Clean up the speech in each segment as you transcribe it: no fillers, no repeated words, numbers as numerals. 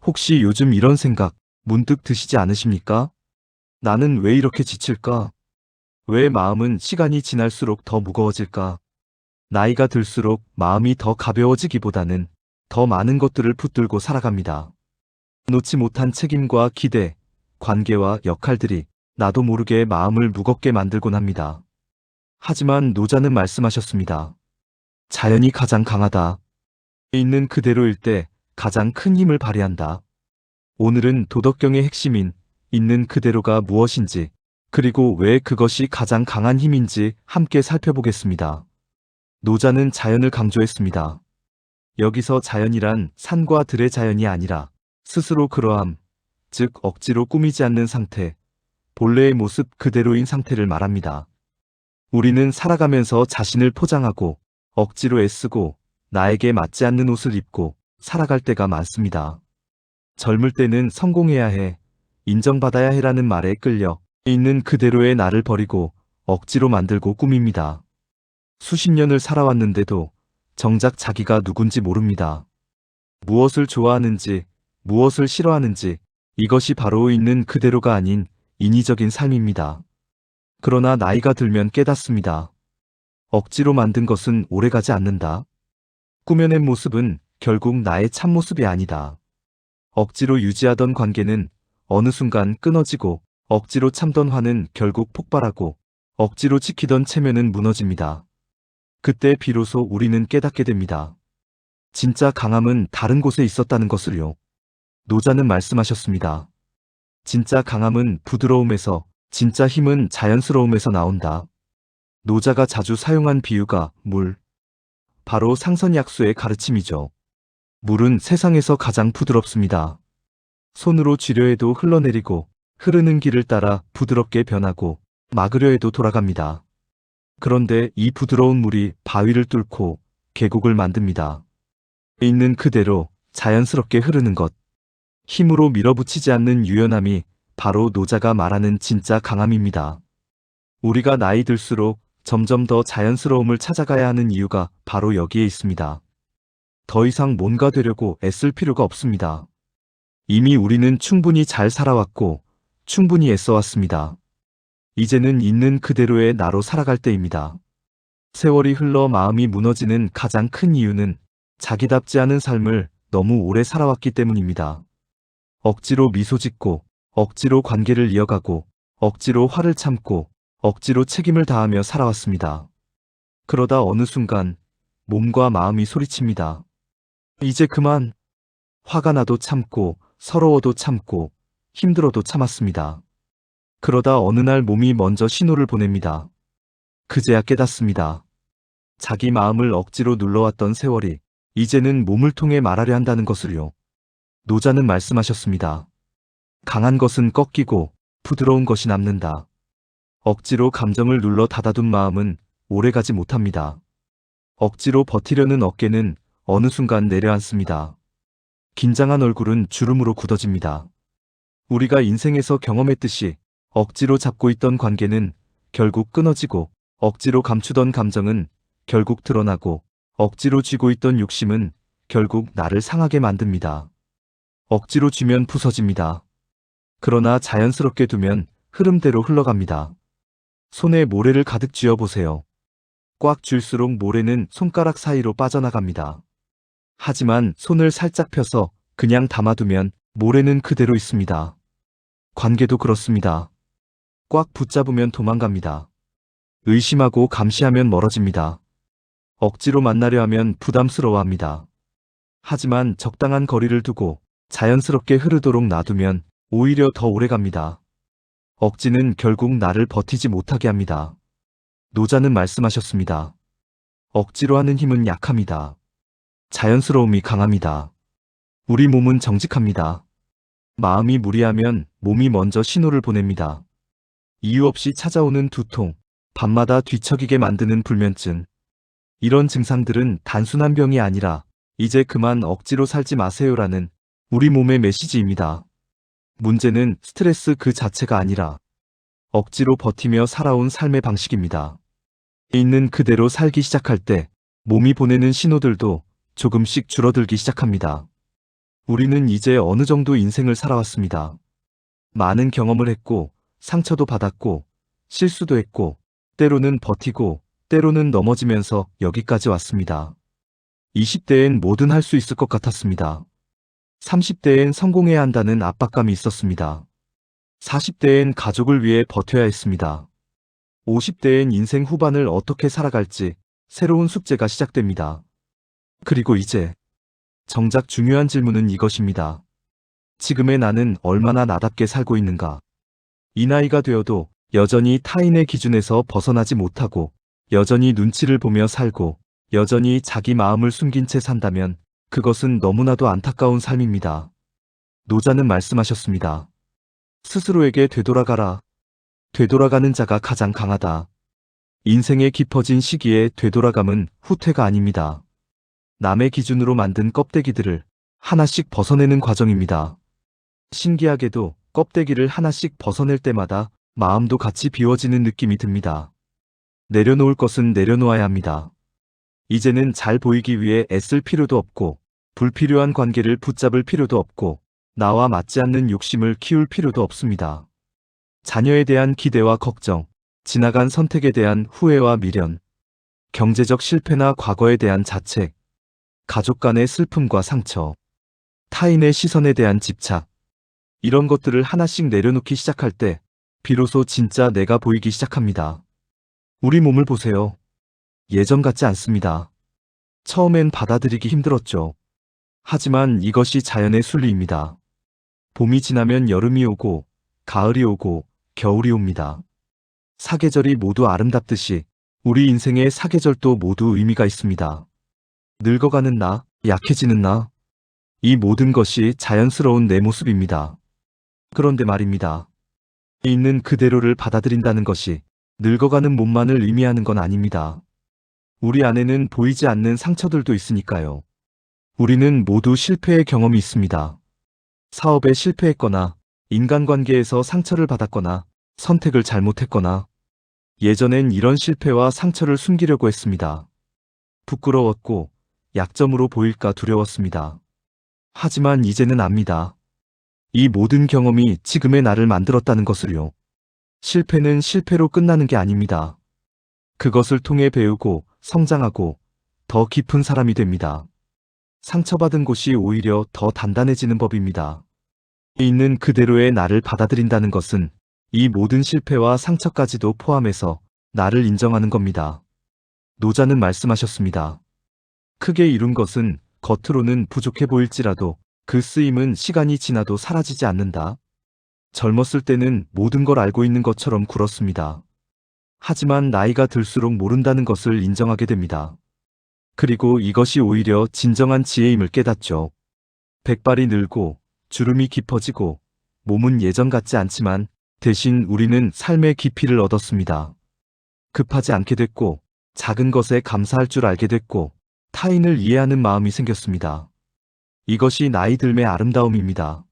혹시 요즘 이런 생각 문득 드시지 않으십니까? 나는 왜 이렇게 지칠까? 왜 마음은 시간이 지날수록 더 무거워질까? 나이가 들수록 마음이 더 가벼워지기보다는 더 많은 것들을 붙들고 살아갑니다. 놓지 못한 책임과 기대, 관계와 역할들이 나도 모르게 마음을 무겁게 만들곤 합니다. 하지만 노자는 말씀하셨습니다. 자연이 가장 강하다. 있는 그대로일 때 가장 큰 힘을 발휘한다. 오늘은 도덕경의 핵심인 있는 그대로가 무엇인지, 그리고 왜 그것이 가장 강한 힘인지 함께 살펴보겠습니다. 노자는 자연을 강조했습니다. 여기서 자연이란 산과 들의 자연이 아니라 스스로 그러함, 즉 억지로 꾸미지 않는 상태, 본래의 모습 그대로인 상태를 말합니다. 우리는 살아가면서 자신을 포장하고 억지로 애쓰고 나에게 맞지 않는 옷을 입고 살아갈 때가 많습니다. 젊을 때는 성공해야 해, 인정받아야 해라는 말에 끌려 있는 그대로의 나를 버리고 억지로 만들고 꾸밉니다. 수십 년을 살아왔는데도 정작 자기가 누군지 모릅니다. 무엇을 좋아하는지, 무엇을 싫어하는지, 이것이 바로 있는 그대로가 아닌 인위적인 삶입니다. 그러나 나이가 들면 깨닫습니다. 억지로 만든 것은 오래가지 않는다. 꾸며낸 모습은 결국 나의 참모습이 아니다. 억지로 유지하던 관계는 어느 순간 끊어지고, 억지로 참던 화는 결국 폭발하고, 억지로 지키던 체면은 무너집니다. 그때 비로소 우리는 깨닫게 됩니다. 진짜 강함은 다른 곳에 있었다는 것을요. 노자는 말씀하셨습니다. 진짜 강함은 부드러움에서, 진짜 힘은 자연스러움에서 나온다. 노자가 자주 사용한 비유가 물, 바로 상선약수의 가르침이죠. 물은 세상에서 가장 부드럽습니다. 손으로 쥐려 해도 흘러내리고, 흐르는 길을 따라 부드럽게 변하고, 막으려 해도 돌아갑니다. 그런데 이 부드러운 물이 바위를 뚫고 계곡을 만듭니다. 있는 그대로 자연스럽게 흐르는 것, 힘으로 밀어붙이지 않는 유연함이 바로 노자가 말하는 진짜 강함입니다. 우리가 나이 들수록 점점 더 자연스러움을 찾아가야 하는 이유가 바로 여기에 있습니다. 더 이상 뭔가 되려고 애쓸 필요가 없습니다. 이미 우리는 충분히 잘 살아왔고 충분히 애써왔습니다. 이제는 있는 그대로의 나로 살아갈 때입니다. 세월이 흘러 마음이 무너지는 가장 큰 이유는 자기답지 않은 삶을 너무 오래 살아왔기 때문입니다. 억지로 미소 짓고, 억지로 관계를 이어가고, 억지로 화를 참고, 억지로 책임을 다하며 살아왔습니다. 그러다 어느 순간 몸과 마음이 소리칩니다. 이제 그만. 화가 나도 참고, 서러워도 참고, 힘들어도 참았습니다. 그러다 어느 날 몸이 먼저 신호를 보냅니다. 그제야 깨닫습니다. 자기 마음을 억지로 눌러왔던 세월이 이제는 몸을 통해 말하려 한다는 것을요. 노자는 말씀하셨습니다. 강한 것은 꺾이고 부드러운 것이 남는다. 억지로 감정을 눌러 닫아둔 마음은 오래가지 못합니다. 억지로 버티려는 어깨는 어느 순간 내려앉습니다. 긴장한 얼굴은 주름으로 굳어집니다. 우리가 인생에서 경험했듯이 억지로 잡고 있던 관계는 결국 끊어지고, 억지로 감추던 감정은 결국 드러나고, 억지로 쥐고 있던 욕심은 결국 나를 상하게 만듭니다. 억지로 쥐면 부서집니다. 그러나 자연스럽게 두면 흐름대로 흘러갑니다. 손에 모래를 가득 쥐어보세요. 꽉 쥘수록 모래는 손가락 사이로 빠져나갑니다. 하지만 손을 살짝 펴서 그냥 담아두면 모래는 그대로 있습니다. 관계도 그렇습니다. 꽉 붙잡으면 도망갑니다. 의심하고 감시하면 멀어집니다. 억지로 만나려 하면 부담스러워합니다. 하지만 적당한 거리를 두고 자연스럽게 흐르도록 놔두면 오히려 더 오래갑니다. 억지는 결국 나를 버티지 못하게 합니다. 노자는 말씀하셨습니다. 억지로 하는 힘은 약합니다. 자연스러움이 강합니다. 우리 몸은 정직합니다. 마음이 무리하면 몸이 먼저 신호를 보냅니다. 이유 없이 찾아오는 두통, 밤마다 뒤척이게 만드는 불면증. 이런 증상들은 단순한 병이 아니라 이제 그만 억지로 살지 마세요라는 우리 몸의 메시지입니다. 문제는 스트레스 그 자체가 아니라 억지로 버티며 살아온 삶의 방식입니다. 있는 그대로 살기 시작할 때 몸이 보내는 신호들도 조금씩 줄어들기 시작합니다. 우리는 이제 어느 정도 인생을 살아왔습니다. 많은 경험을 했고, 상처도 받았고, 실수도 했고, 때로는 버티고, 때로는 넘어지면서 여기까지 왔습니다. 20대엔 뭐든 할 수 있을 것 같았습니다. 30대엔 성공해야 한다는 압박감이 있었습니다. 40대엔 가족을 위해 버텨야 했습니다. 50대엔 인생 후반을 어떻게 살아갈지 새로운 숙제가 시작됩니다. 그리고 이제 정작 중요한 질문은 이것입니다. 지금의 나는 얼마나 나답게 살고 있는가? 이 나이가 되어도 여전히 타인의 기준에서 벗어나지 못하고 여전히 눈치를 보며 살고 여전히 자기 마음을 숨긴 채 산다면 그것은 너무나도 안타까운 삶입니다. 노자는 말씀하셨습니다. 스스로에게 되돌아가라. 되돌아가는 자가 가장 강하다. 인생의 깊어진 시기에 되돌아감은 후퇴가 아닙니다. 남의 기준으로 만든 껍데기들을 하나씩 벗어내는 과정입니다. 신기하게도 껍데기를 하나씩 벗어낼 때마다 마음도 같이 비워지는 느낌이 듭니다. 내려놓을 것은 내려놓아야 합니다. 이제는 잘 보이기 위해 애쓸 필요도 없고, 불필요한 관계를 붙잡을 필요도 없고, 나와 맞지 않는 욕심을 키울 필요도 없습니다. 자녀에 대한 기대와 걱정, 지나간 선택에 대한 후회와 미련, 경제적 실패나 과거에 대한 자책, 가족 간의 슬픔과 상처, 타인의 시선에 대한 집착, 이런 것들을 하나씩 내려놓기 시작할 때 비로소 진짜 내가 보이기 시작합니다. 우리 몸을 보세요. 예전 같지 않습니다. 처음엔 받아들이기 힘들었죠. 하지만 이것이 자연의 순리입니다. 봄이 지나면 여름이 오고, 가을이 오고, 겨울이 옵니다. 사계절이 모두 아름답듯이 우리 인생의 사계절도 모두 의미가 있습니다. 늙어가는 나, 약해지는 나, 이 모든 것이 자연스러운 내 모습입니다. 그런데 말입니다. 있는 그대로를 받아들인다는 것이 늙어가는 몸만을 의미하는 건 아닙니다. 우리 안에는 보이지 않는 상처들도 있으니까요. 우리는 모두 실패의 경험이 있습니다. 사업에 실패했거나, 인간관계에서 상처를 받았거나, 선택을 잘못했거나, 예전엔 이런 실패와 상처를 숨기려고 했습니다. 부끄러웠고, 약점으로 보일까 두려웠습니다. 하지만 이제는 압니다. 이 모든 경험이 지금의 나를 만들었다는 것을요. 실패는 실패로 끝나는 게 아닙니다. 그것을 통해 배우고 성장하고 더 깊은 사람이 됩니다. 상처받은 곳이 오히려 더 단단해지는 법입니다. 있는 그대로의 나를 받아들인다는 것은 이 모든 실패와 상처까지도 포함해서 나를 인정하는 겁니다. 노자는 말씀하셨습니다. 크게 이룬 것은 겉으로는 부족해 보일지라도 그 쓰임은 시간이 지나도 사라지지 않는다. 젊었을 때는 모든 걸 알고 있는 것처럼 굴었습니다. 하지만 나이가 들수록 모른다는 것을 인정하게 됩니다. 그리고 이것이 오히려 진정한 지혜임을 깨닫죠. 백발이 늘고 주름이 깊어지고 몸은 예전 같지 않지만 대신 우리는 삶의 깊이를 얻었습니다. 급하지 않게 됐고 작은 것에 감사할 줄 알게 됐고 타인을 이해하는 마음이 생겼습니다. 이것이 나이 들매 아름다움입니다.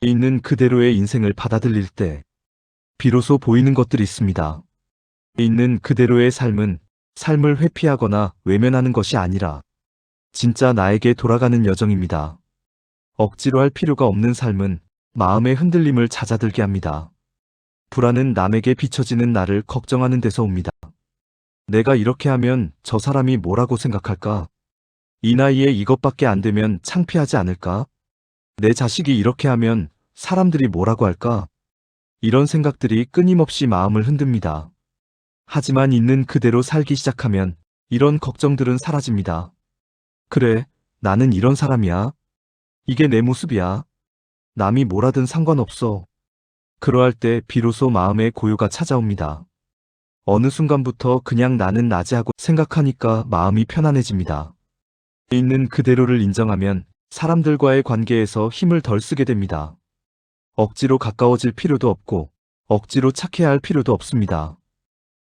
있는 그대로의 인생을 받아들일 때 비로소 보이는 것들이 있습니다. 있는 그대로의 삶은 삶을 회피하거나 외면하는 것이 아니라 진짜 나에게 돌아가는 여정입니다. 억지로 할 필요가 없는 삶은 마음의 흔들림을 잦아들게 합니다. 불안은 남에게 비춰지는 나를 걱정하는 데서 옵니다. 내가 이렇게 하면 저 사람이 뭐라고 생각할까? 이 나이에 이것밖에 안 되면 창피하지 않을까? 내 자식이 이렇게 하면 사람들이 뭐라고 할까? 이런 생각들이 끊임없이 마음을 흔듭니다. 하지만 있는 그대로 살기 시작하면 이런 걱정들은 사라집니다. 그래, 나는 이런 사람이야. 이게 내 모습이야. 남이 뭐라든 상관없어. 그러할 때 비로소 마음의 고요가 찾아옵니다. 어느 순간부터 그냥 나는 나지 하고 생각하니까 마음이 편안해집니다. 있는 그대로를 인정하면 사람들과의 관계에서 힘을 덜 쓰게 됩니다. 억지로 가까워질 필요도 없고 억지로 착해야 할 필요도 없습니다.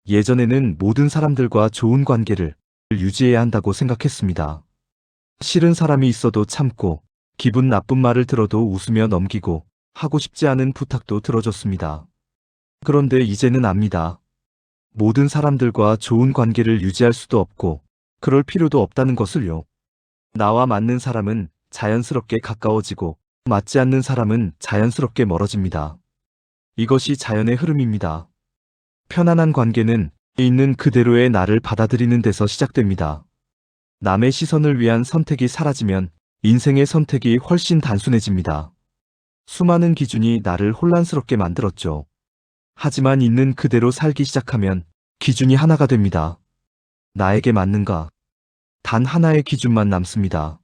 예전에는 모든 사람들과 좋은 관계를 유지해야 한다고 생각했습니다. 싫은 사람이 있어도 참고 기분 나쁜 말을 들어도 웃으며 넘기고 하고 싶지 않은 부탁도 들어줬습니다. 그런데 이제는 압니다. 모든 사람들과 좋은 관계를 유지할 수도 없고 그럴 필요도 없다는 것을요. 나와 맞는 사람은 자연스럽게 가까워지고 맞지 않는 사람은 자연스럽게 멀어집니다. 이것이 자연의 흐름입니다. 편안한 관계는 있는 그대로의 나를 받아들이는 데서 시작됩니다. 남의 시선을 위한 선택이 사라지면 인생의 선택이 훨씬 단순해집니다. 수많은 기준이 나를 혼란스럽게 만들었죠. 하지만 있는 그대로 살기 시작하면 기준이 하나가 됩니다. 나에게 맞는가? 단 하나의 기준만 남습니다.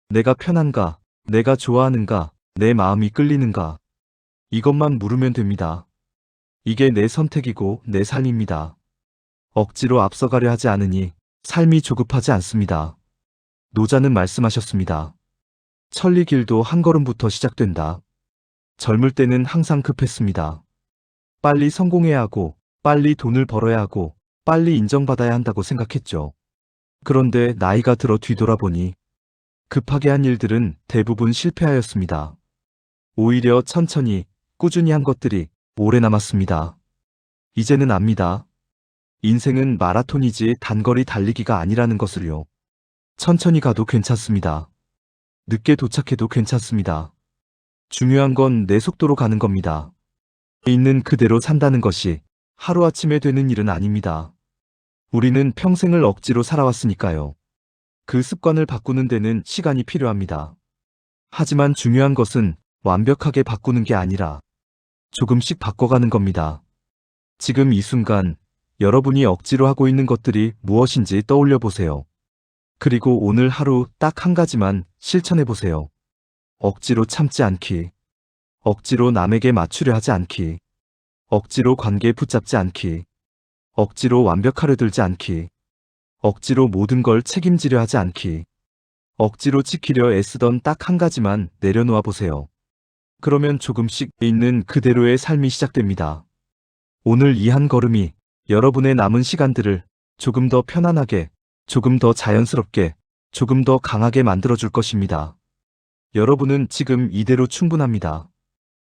내가 편한가? 내가 좋아하는가? 내 마음이 끌리는가? 이것만 물으면 됩니다. 이게 내 선택이고 내 삶입니다. 억지로 앞서가려 하지 않으니 삶이 조급하지 않습니다. 노자는 말씀하셨습니다. 천리 길도 한 걸음부터 시작된다. 젊을 때는 항상 급했습니다. 빨리 성공해야 하고, 빨리 돈을 벌어야 하고, 빨리 인정받아야 한다고 생각했죠. 그런데 나이가 들어 뒤돌아보니 급하게 한 일들은 대부분 실패하였습니다. 오히려 천천히, 꾸준히 한 것들이 오래 남았습니다. 이제는 압니다. 인생은 마라톤이지 단거리 달리기가 아니라는 것을요. 천천히 가도 괜찮습니다. 늦게 도착해도 괜찮습니다. 중요한 건 내 속도로 가는 겁니다. 있는 그대로 산다는 것이 하루아침에 되는 일은 아닙니다. 우리는 평생을 억지로 살아왔으니까요. 그 습관을 바꾸는 데는 시간이 필요합니다. 하지만 중요한 것은 완벽하게 바꾸는 게 아니라 조금씩 바꿔가는 겁니다. 지금 이 순간 여러분이 억지로 하고 있는 것들이 무엇인지 떠올려 보세요. 그리고 오늘 하루 딱 한 가지만 실천해 보세요. 억지로 참지 않기. 억지로 남에게 맞추려 하지 않기. 억지로 관계에 붙잡지 않기. 억지로 완벽하려 들지 않기. 억지로 모든 걸 책임지려 하지 않기. 억지로 지키려 애쓰던 딱 한 가지만 내려놓아 보세요. 그러면 조금씩 있는 그대로의 삶이 시작됩니다. 오늘 이 한 걸음이 여러분의 남은 시간들을 조금 더 편안하게, 조금 더 자연스럽게, 조금 더 강하게 만들어줄 것입니다. 여러분은 지금 이대로 충분합니다.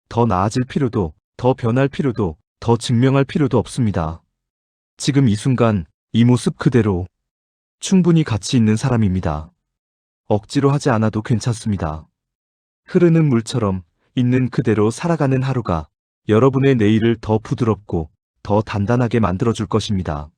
더 나아질 필요도, 더 변할 필요도, 더 증명할 필요도 없습니다. 지금 이 순간, 이 모습 그대로 충분히 가치 있는 사람입니다. 억지로 하지 않아도 괜찮습니다. 흐르는 물처럼 있는 그대로 살아가는 하루가 여러분의 내일을 더 부드럽고 더 단단하게 만들어줄 것입니다.